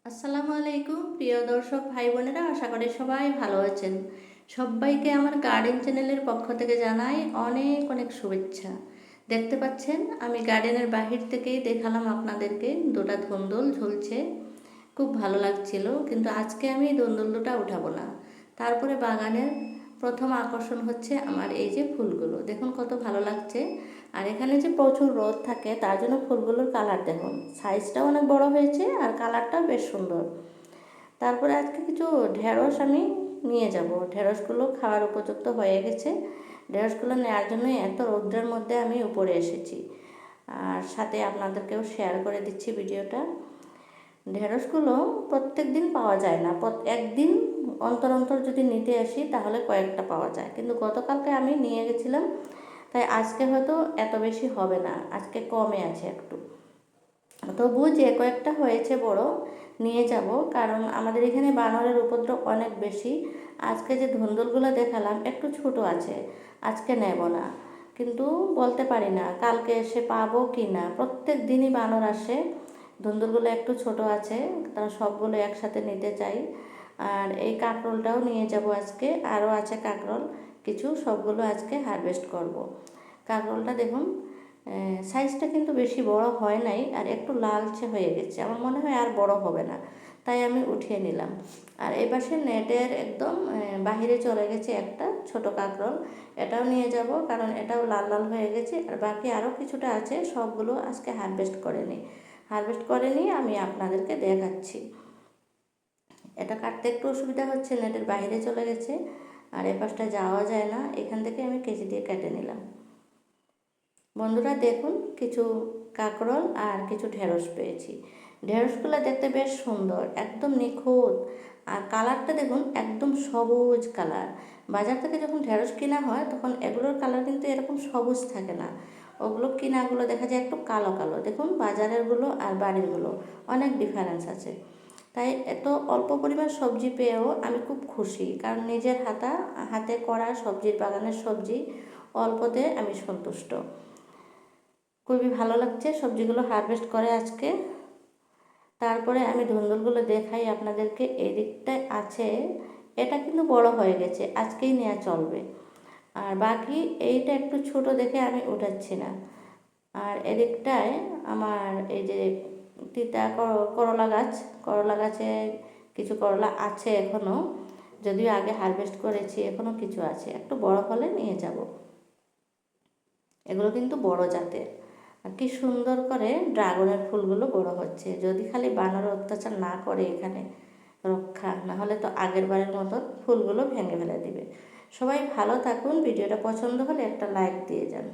আসসালামু আলাইকুম প্রিয় দর্শক ভাই বোনেরা, আশা করি সবাই ভালো আছেন। সবাইকে আমার গার্ডেন চ্যানেলের পক্ষ থেকে জানাই অনেক অনেক শুভেচ্ছা। দেখতে পাচ্ছেন আমি গার্ডেনের বাহির থেকেই দেখালাম আপনাদেরকে দুটা ধুন্দুল ঝুলছে, খুব ভালো লাগছিল। কিন্তু আজকে আমি ধুন্দুল দুটা উঠাবো না। তারপরে বাগানের প্রথম আকর্ষণ হচ্ছে আমার এই যে ফুলগুলো, দেখুন কত ভালো লাগছে। আর এখানে যে প্রচুর রোদ থাকে তার জন্য ফুলগুলোর কালার দেখুন, সাইজটাও অনেক বড় হয়েছে আর কালারটাও বেশ সুন্দর। তারপরে আজকে কিছু ঢেঁড়স আমি নিয়ে যাব, ঢেঁড়সগুলো খাওয়ার উপযুক্ত হয়ে গেছে। ঢেঁড়সগুলো নেওয়ার জন্য এত রৌদ্রের মধ্যে আমি উপরে এসেছি, আর সাথে আপনাদেরকেও শেয়ার করে দিচ্ছি ভিডিওটা। ঢেঁড়সগুলো প্রত্যেক দিন পাওয়া যায় না, একদিন অন্তর অন্তর যদি নিতে আসি তাহলে কয়েকটা পাওয়া যায়, কিন্তু গতকালকে আমি নিয়ে গেছিলাম, তাই আজকে হয়তো এত বেশি হবে না, আজকে কমে আছে একটু। তবুও যে কয়েকটা হয়েছে বড় নিয়ে যাব, কারণ আমাদের এখানে বানরের উপদ্রব অনেক বেশি। আজকে যে ধুন্দুলগুলো দেখালাম একটু ছোট আছে, আজকে নেব না, কিন্তু বলতে পারি না কালকে এসে পাবো কি না। প্রত্যেক দিনই বানর আসে, ধুন্দুলগুলো একটু ছোট আছে, তারা সবগুলো একসাথে নিতে চাই। আর এই কাঁকরোলটাও নিয়ে যাব আজকে, আরও আছে কাঁকরোল কিছু, সবগুলো আজকে হারভেস্ট করব। কাঁকরোলটা দেখুন সাইজটা কিন্তু বেশি বড় হয় নাই, আর একটু লালচে হয়ে গেছে, আমার মনে হয় আর বড় হবে না, তাই আমি উঠিয়ে নিলাম। আর এই পাশে নেটের একদম বাহিরে চলে গেছে একটা ছোট কাঁকরোল, এটাও নিয়ে যাব, কারণ এটাও লাল লাল হয়ে গেছে। আর বাকি আরও কিছুটা আছে, সবগুলো আজকে হারভেস্ট করে নিয়ে আমি আপনাদেরকে দেখাচ্ছি। এটা কাটতে একটু অসুবিধা হচ্ছে, নেটের বাইরে চলে গেছে আর এ পাশটা যাওয়া যায় না, এখান থেকে আমি কেচি দিয়ে কেটে নিলাম। বন্ধুরা দেখুন, কিছু কাঁকরোল আর কিছু ঢেঁড়স পেয়েছি। ঢেঁড়সগুলো দেখতে বেশ সুন্দর, একদম নিখুঁত, আর কালারটা দেখুন একদম সবুজ কালার। বাজার থেকে যখন ঢেঁড়স কেনা হয় তখন এগুলোর কালার কিন্তু এরকম সবুজ থাকে না, ওগুলো কেনাগুলো দেখা যায় একটু কালো কালো। দেখুন বাজারেরগুলো আর বাড়িরগুলো অনেক ডিফারেন্স আছে। তাই এত অল্প পরিমাণ সবজি পেয়েও আমি খুব খুশি, কারণ নিজের হাতে করা সবজির বাগানের সবজি অল্পতে আমি সন্তুষ্ট। খুবই ভালো লাগছে সবজিগুলো হারভেস্ট করে আজকে। তারপরে আমি ধুন্দুলগুলো দেখাই আপনাদেরকে, এই দিকটায় আছে, এটা কিন্তু বড় হয়ে গেছে, আজকেই নেওয়া চলবে। আর বাকি এইটা একটু ছোট দেখে আমি উঠাচ্ছি না। আর এদিকটায় আমার এই যে তিতা করলা গাছে কিছু করলা আছে এখনও, যদিও আগে হারভেস্ট করেছি, এখনও কিছু আছে, একটু বড় হলে নিয়ে যাব। এগুলো কিন্তু বড় জাতের। আর কি সুন্দর করে ড্রাগনের ফুলগুলো বড় হচ্ছে, যদি খালি বানর অত্যাচার না করে এখানে রক্ষা, না হলে তো আগের বারের মতো ফুলগুলো ভেঙে ফেলে দিবে। সবাই ভালো থাকুন, ভিডিওটা পছন্দ হলে একটা লাইক দিয়ে যান।